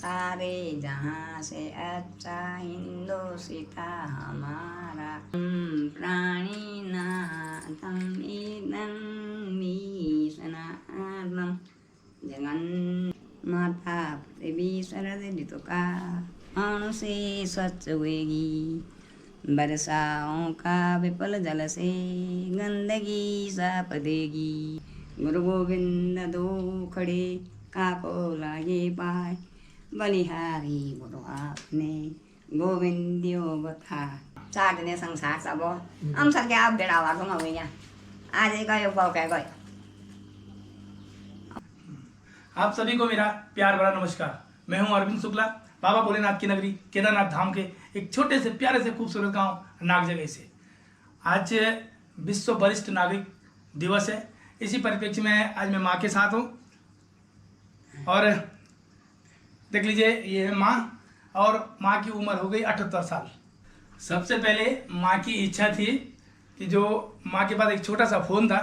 सारे जहाँ से अच्छा हिंदोसिता हमारा प्राणी नाथम इदं सनातनम जगन माता पृथ्वी शरद ऋतु का अणु से स्वच्छ होएगी, वर्षाओं का विपुल जल से गंदगी साफ देगी। गुरु गोविंद दो खड़े काको लागे पाए, बलिहारी गुरु आपने गोविंदियो बथा चाटने संसार सब हम सर के आप बेड़ावा तुम हो गया आज गयो गए गए। आप सभी को मेरा प्यार भरा नमस्कार। मैं हूं अरविंद शुक्ला, बाबा भोलेनाथ की नगरी केदारनाथ धाम के एक छोटे से प्यारे से खूबसूरत गांव नागजगह से। आज विश्व वरिष्ठ नागरिक दिवस है। इसी परिप्रेक्ष्य में आज मैं माँ के साथ हूँ और देख लीजिए ये है माँ और माँ की उम्र हो गई 78 साल। सबसे पहले माँ की इच्छा थी कि जो माँ के पास एक छोटा सा फ़ोन था,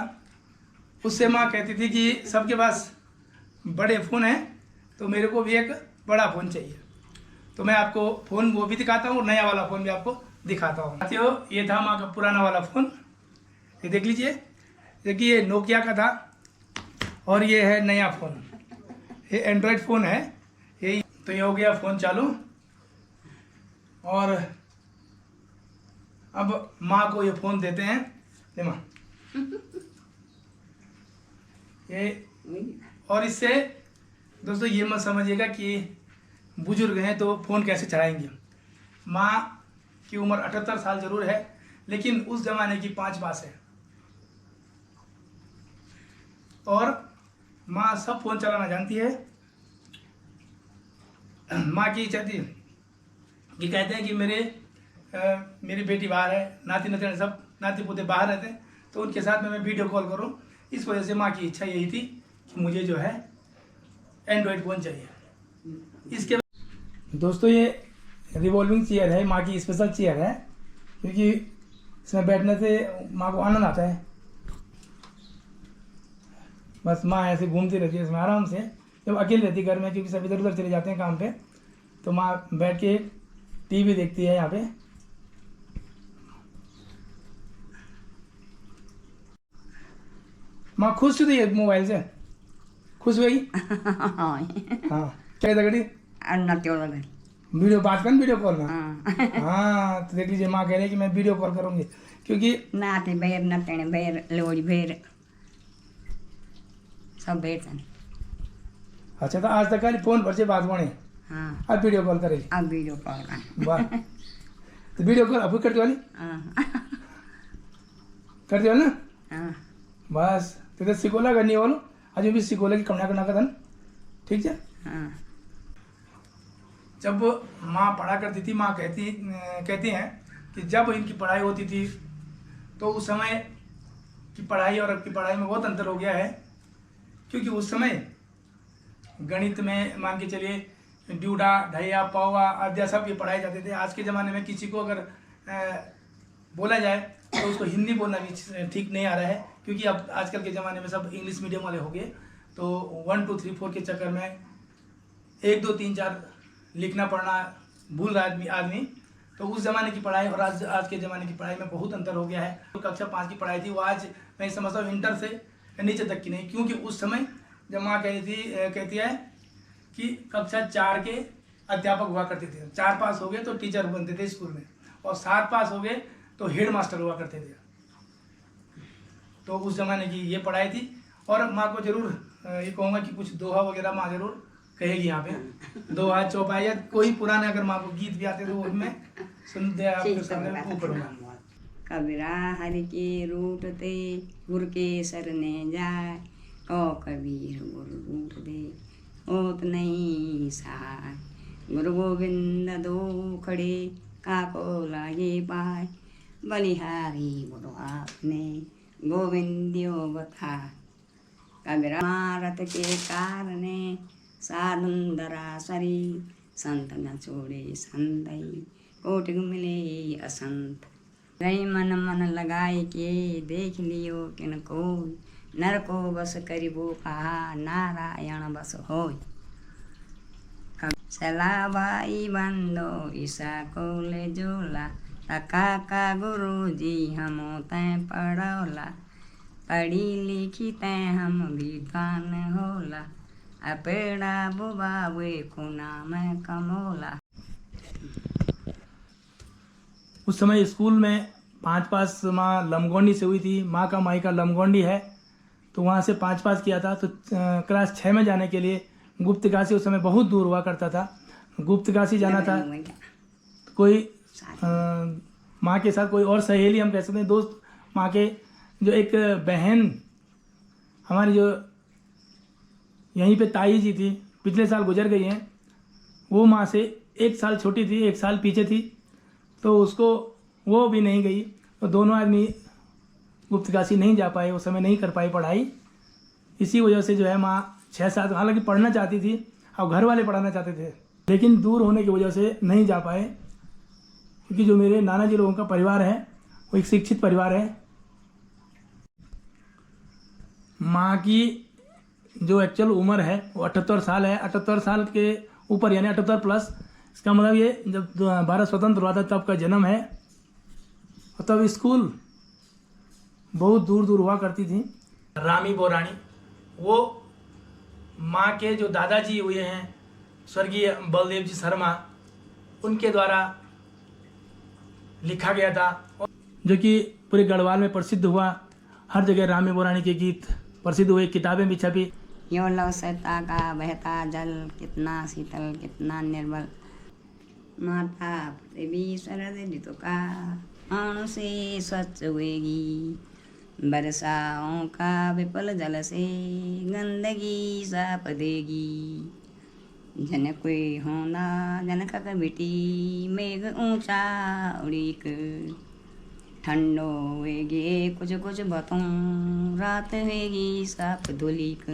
उससे माँ कहती थी कि सबके पास बड़े फ़ोन हैं तो मेरे को भी एक बड़ा फ़ोन चाहिए। तो मैं आपको फ़ोन वो भी दिखाता हूँ और नया वाला फ़ोन भी आपको दिखाता हूँ। साथियों ये था माँ का पुराना वाला फ़ोन, ये देख लीजिए। देखिए ये नोकिया का था और ये है नया फ़ोन, ये एंड्रॉयड फ़ोन है यही। तो ये हो गया फ़ोन चालू और अब माँ को ये फ़ोन देते हैं। ले माँ ये, और इससे दोस्तों ये मत समझिएगा कि बुजुर्ग हैं तो फ़ोन कैसे चलाएंगे। माँ की उम्र 78 साल ज़रूर है, लेकिन उस ज़माने की 5 बास है और माँ सब फ़ोन चलाना जानती है। माँ की इच्छा थी कि कहते हैं कि मेरी बेटी बाहर है, नाती नतीजे सब नाती पोते बाहर रहते हैं, तो उनके साथ में मैं वीडियो कॉल करूं। इस वजह से माँ की इच्छा यही थी कि मुझे जो है एंड्रॉयड फ़ोन चाहिए। इसके दोस्तों ये रिवॉल्विंग चेयर है, माँ की स्पेशल चेयर है, क्योंकि इसमें बैठने से माँ को आनंद आता है। बस माँ ऐसे घूमती रहती है इसमें आराम से। जब अकेले रहती घर में, क्योंकि सब इधर उधर चले जाते हैं काम पे, तो माँ बैठ के टीवी देखती है यहाँ पे। माँ खुश थी मोबाइल से, खुश हुई। हाँ क्या तगड़ी वीडियो बात कर वीडियो कॉल में। हाँ तो देख लीजिए माँ कह रही है कि मैं वीडियो कॉल करूँगी, क्योंकि नाते बेर नतने बेर लोड़ी बेर सब बेर थे। अच्छा तो आज तक खाली फ़ोन पर से बात बने। हाँ अब वीडियो कॉल करेगी। अब वीडियो कॉल कर वाह तो वीडियो कॉल अब करती वाली करती वाली ना। हाँ बस तो सिकोला करनी वालो आज भी सिकोला की कमना करना का धन ठीक है। हाँ जब माँ पढ़ा करती थी, माँ कहती हैं कि जब इनकी पढ़ाई होती थी तो उस समय की पढ़ाई और अब की पढ़ाई में बहुत अंतर हो गया है। क्योंकि उस समय गणित में मान के चलिए ड्यूडा ढैया पौवा आद्या सब ये पढ़ाए जाते थे। आज के ज़माने में किसी को अगर बोला जाए तो उसको हिंदी बोलना भी ठीक नहीं आ रहा है, क्योंकि अब आजकल के ज़माने में सब इंग्लिश मीडियम वाले हो गए। तो 1 2 3 4 के चक्कर में 1 2 3 4 लिखना पढ़ना भूल रहा है आदमी। तो उस ज़माने की पढ़ाई और आज के ज़माने की पढ़ाई में बहुत अंतर हो गया है। तो कक्षा 5 की पढ़ाई थी वो आज मैं समझता हूँ इंटर से नीचे तक की नहीं, क्योंकि उस समय जब माँ कहती है कि कक्षा 4 के अध्यापक हुआ करते थे। 4 पास हो गए तो टीचर बनते थे स्कूल में, और 7 पास हो गए तो हेड मास्टर हुआ करते थे। तो उस ज़माने की ये पढ़ाई थी। और माँ को ज़रूर ये कहूँगा कि कुछ दोहा वगैरह माँ ज़रूर कहेगी यहाँ पे। दोहा चौपाई कोई पुराने अगर माँ को गीत भी आते तो उनमें सुनते आपके सामने ऊपर हुआ। कबीरा हरि के रूटते गुर के सरने जाए, ओ कबीर गुरु रूट दे होत नहीं सहाय। गुरु गोविंद दो खड़े काको लागे पाए, बलिहारी गुरु आपने गोविंदियो बथा। कबीरा मारत के कारणे साधुंदरा सरी, संत न छोड़े संतई कोटि मिले असंत। रही मन मन लगाए के देख लियो किन को, नर को बस करिबो कहा नारायण बस होय। सलाबाई बंदो ईसा कोले जोला तका का गुरु जी हम तैं पढ़ौला पढ़ी लिखी तैं हम विद्वान होला अपेड़ा बुबा वे खुना में कमोला। उस समय स्कूल में 5 पास माँ लमगोंडी से हुई थी। माँ का मायका लमगोंडी है, तो वहाँ से 5 पास किया था। तो क्लास 6 में जाने के लिए गुप्तकाशी उस समय बहुत दूर हुआ करता था। गुप्तकाशी जाना था, कोई माँ के साथ कोई और सहेली हम कह सकते हैं, दोस्त माँ के, जो एक बहन हमारी जो यहीं पे ताई जी थी, पिछले साल गुजर गई हैं, वो माँ से 1 साल छोटी थी, 1 साल पीछे थी, तो उसको वो भी नहीं गई। तो दोनों आदमी गुप्तकाशी नहीं जा पाए, उस समय नहीं कर पाई पढ़ाई। इसी वजह से जो है माँ 6-7, हालांकि पढ़ना चाहती थी और घर वाले पढ़ाना चाहते थे, लेकिन दूर होने की वजह से नहीं जा पाए। क्योंकि जो मेरे नाना जी लोगों का परिवार है वो एक शिक्षित परिवार है। माँ की जो एक्चुअल उम्र है वो 78 साल है। 78 साल के ऊपर यानी 78 प्लस। इसका मतलब ये जब भारत स्वतंत्र हुआ था तब का जन्म है। और तब स्कूल बहुत दूर दूर हुआ करती थी। रामी बोरानी, वो माँ के जो दादाजी हुए हैं स्वर्गीय बलदेव जी शर्मा, उनके द्वारा लिखा गया था, जो कि पूरे गढ़वाल में प्रसिद्ध हुआ। हर जगह रामी बोरानी के गीत प्रसिद्ध हुए, किताबें भी छपी। यो लौसता का बहता जल कितना शीतल कितना निर्मल माता पृथ्वी शरद ऋतु का अणु से स्वच्छ हुएगी वर्षाओं का विपल जल से गंदगी साफ देगी जन कोई होना जनक बेटी मेघ ऊंचा उड़ीक ठंडो होएगी कुछ कुछ बतों रात होएगी साफ धुलिक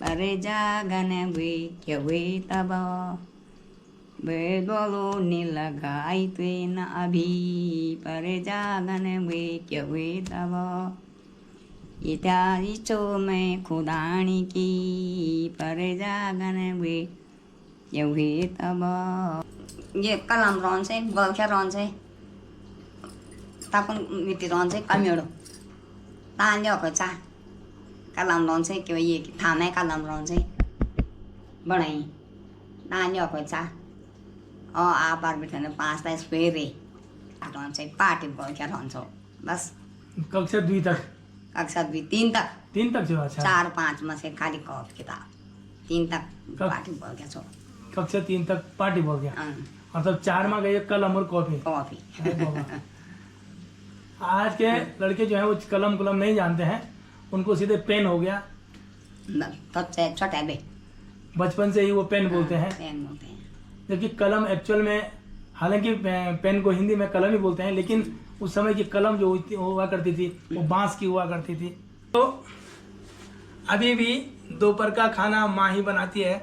पर जागन वे क्या वे तब वे बोलो ने लगाई ते न अभी पर जागन वे क्या वे तब इत्यादि चो में खुदानी की पर जागन वे क्या वे तब। ये कलम रौन से गौख्या रौन से ताकुन मिट्टी रौन से कमेड़ो तान जो को चा कलम रौन से क्यों ये थाने कलम रौन से बनाई तान जो को चा और आप बार बिठने 5 ता स्पेरे रौन से पार्टी बोल क्या रौन सो बस कक्षा 2 तक, कक्षा 2 3 तक 3 तक जो। अच्छा, 4-5 में से खाली कॉप किताब 3 तक पार्टी बोल क्या सो कक्षा 3 तक पार्टी बोल गया। हाँ मतलब 4 में गए कलम और कॉपी। कॉफी अरे बाबा। आज के लड़के जो है वो कलम कलम नहीं जानते हैं, उनको सीधे पेन हो गया। सबसे छोटा बे बचपन से ही वो पेन बोलते हैं, पेन बोलते हैं। जबकि कलम एक्चुअल में, हालांकि पेन को हिंदी में कलम ही बोलते हैं, लेकिन उस समय की कलम जो हुआ करती थी वो बांस की हुआ करती थी। तो अभी भी दोपहर का खाना माँ ही बनाती है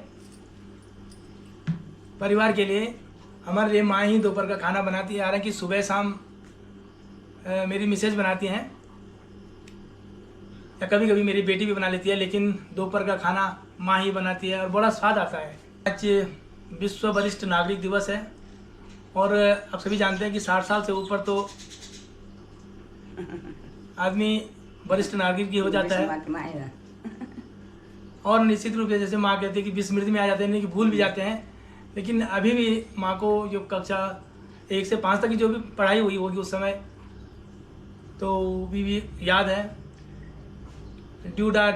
परिवार के लिए। हमारे लिए माँ ही दोपहर का खाना बनाती है। हालांकि सुबह शाम मेरी मिसेज बनाती हैं या कभी कभी मेरी बेटी भी बना लेती है, लेकिन दोपहर का खाना माँ ही बनाती है और बड़ा स्वाद आता है। आज विश्व वरिष्ठ नागरिक दिवस है और आप सभी जानते हैं कि 60 साल से ऊपर तो आदमी वरिष्ठ नागरिक ही हो जाता है। और निश्चित रूप से जैसे माँ कहती है कि विस्मृति में आ जाते हैं, नहीं कि भूल भी जाते हैं, लेकिन अभी भी माँ को जो कक्षा 1 से 5 तक की जो भी पढ़ाई हुई होगी उस समय, तो भी याद है। ड्यूडा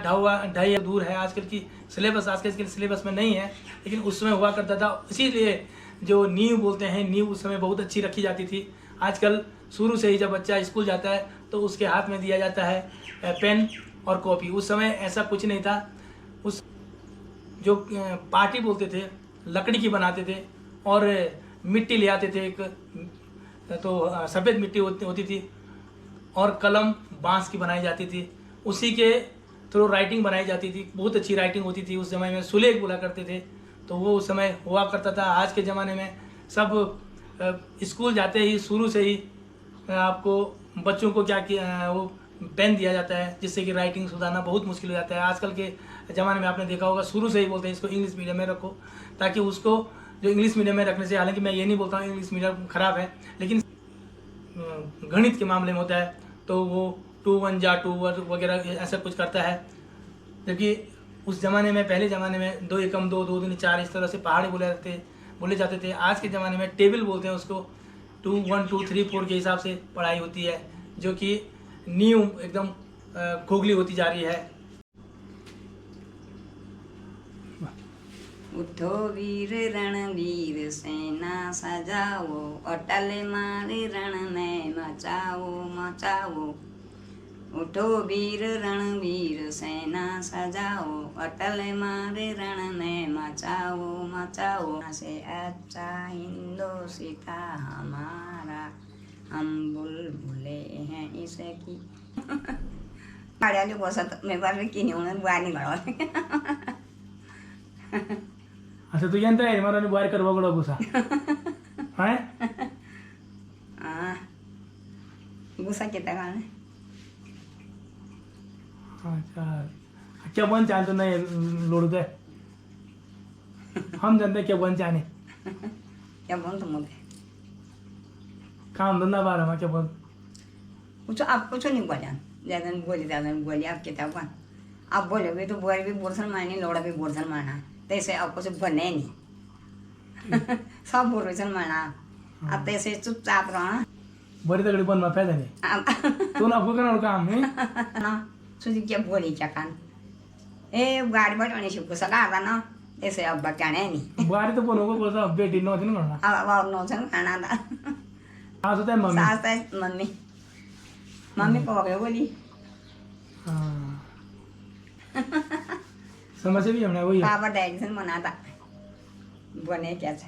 ढाई दूर है, आजकल की सिलेबस आजकल के सिलेबस में नहीं है, लेकिन उस समय हुआ करता था। इसीलिए जो नींव बोलते हैं, नींव उस समय बहुत अच्छी रखी जाती थी। आजकल शुरू से ही जब बच्चा स्कूल जाता है तो उसके हाथ में दिया जाता है पेन और कॉपी। उस समय ऐसा कुछ नहीं था। उस जो पार्टी बोलते थे लकड़ी की बनाते थे और मिट्टी ले आते थे, एक तो सफ़ेद मिट्टी होती थी और कलम बांस की बनाई जाती थी, उसी के थ्रू राइटिंग बनाई जाती थी। बहुत अच्छी राइटिंग होती थी उस समय में, सुलेख बोला करते थे, तो वो उस समय हुआ करता था। आज के ज़माने में सब स्कूल जाते ही शुरू से ही आपको बच्चों को क्या किया वो पेन दिया जाता है, जिससे कि राइटिंग सुधारना बहुत मुश्किल हो जाता है। आजकल के ज़माने में आपने देखा होगा शुरू से ही बोलते हैं इसको इंग्लिश मीडियम में रखो, ताकि उसको जो इंग्लिश मीडियम में रखने से, हालांकि मैं ये नहीं बोलता हूँ इंग्लिश मीडियम खराब है, लेकिन गणित के मामले में होता है तो वो 2 1 जा 2 वगैरह ऐसा कुछ करता है, जबकि उस ज़माने में, पहले ज़माने में 2 एकम 2 2 दूनी 4 इस तरह से पहाड़ी बोले जाते थे। आज के ज़माने में टेबल बोलते हैं उसको, 2 1 2 3 4 के हिसाब से पढ़ाई होती है, जो कि नींव एकदम खोखली होती जा रही है। उठो वीर रणवीर सेना सजाओ, अटल मारे रण में मचाओ मचाओ। उठो वीर रणवीर सेना सजाओ, अटल मारे रण में मचाओ मचाओ। से अच्छा हिंदोसिता हमारा, हम बुलबुले हैं इसे की। पाड्याले बसत मी बार किनी म्हणून बानी घडवते। अच्छा तो यंत्र आहे मला बाहेर कर वगळा गुसा हाय गुसा किती गाणे अच्छा क्या बन चाहे तो नहीं लोड़ दे हम जानते क्या बन चाहे क्या बोल तुम मुझे काम धंधा बारे में क्या बोल कुछ आप कुछ नहीं बोला, ज्यादा बोली आप किताब बन आप बोलोगे तो बुआई भी बोरसन मारनी, लौड़ा भी बोरसन मारना, तैसे आपको कुछ बने नहीं। सब बोरसन मारना, अब तैसे चुपचाप रहना। बड़ी तगड़ी बन में फायदा नहीं तो ना करना काम है ना तुझी क्या बोली क्या कान ए गाड़ी बैठने से कुछ लगा ना, ऐसे अब क्या नहीं बारी तो बोलो को बोलता बेटी नौ दिन करना अब नौसन खाना था। सास होता है मम्मी, सास है मम्मी, मम्मी को गए बोली समझ भी हमने वही पापा डैडी से मना था बने क्या से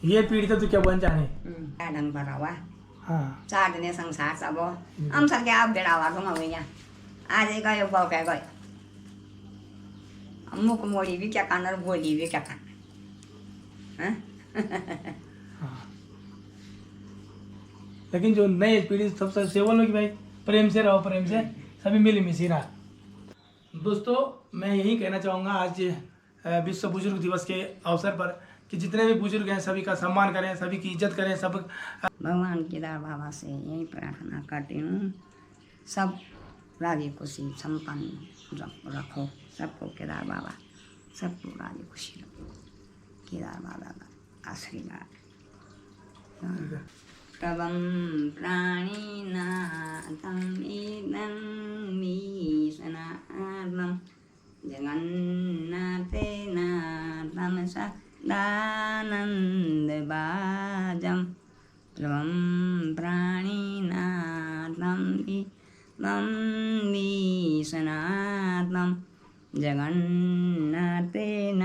ये पीढ़ी तो तू क्या बन जाने ढंग भरा हुआ हाँ चार दिन संसार सब हम सब क्या बेड़ावा तुम हो गया आज एक गए बहु क्या गए मुख मोड़ी भी क्या खाना और बोली भी क्या खाना। लेकिन जो नई पीढ़ी सबसे सेवल होगी भाई, प्रेम से रहो, प्रेम से सभी मिली मिसी रहा। दोस्तों मैं यही कहना चाहूँगा आज विश्व बुजुर्ग दिवस के अवसर पर कि जितने भी बुजुर्ग हैं सभी का सम्मान करें, सभी की इज्जत करें। सब भगवान केदार बाबा से यही प्रार्थना करती हूँ, सब राजी खुशी संपन्न रखो सबको, केदार बाबा सबको राजी खुशी रखो, केदार बाबा का आशीर्वाद। तवं प्राणिनाथं इदं वीसनाथं, जगन्नाथेन तं सदानन्दभाजं। तवं प्राणिनाथं इदं वीसनाथं, जगन्नाथेन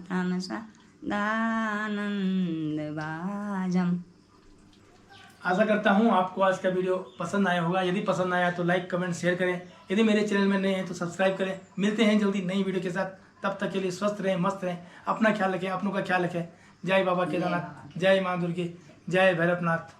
तं सदानन्दभाजम्। आशा करता हूँ आपको आज का वीडियो पसंद आया होगा। यदि पसंद आया तो लाइक कमेंट शेयर करें। यदि मेरे चैनल में नए हैं तो सब्सक्राइब करें। मिलते हैं जल्दी नई वीडियो के साथ, तब तक के लिए स्वस्थ रहें, मस्त रहें, अपना ख्याल रखें, अपनों का ख्याल रखें। जय बाबा केदारनाथ, जय माँ दुर्गे, जय भैरवनाथ।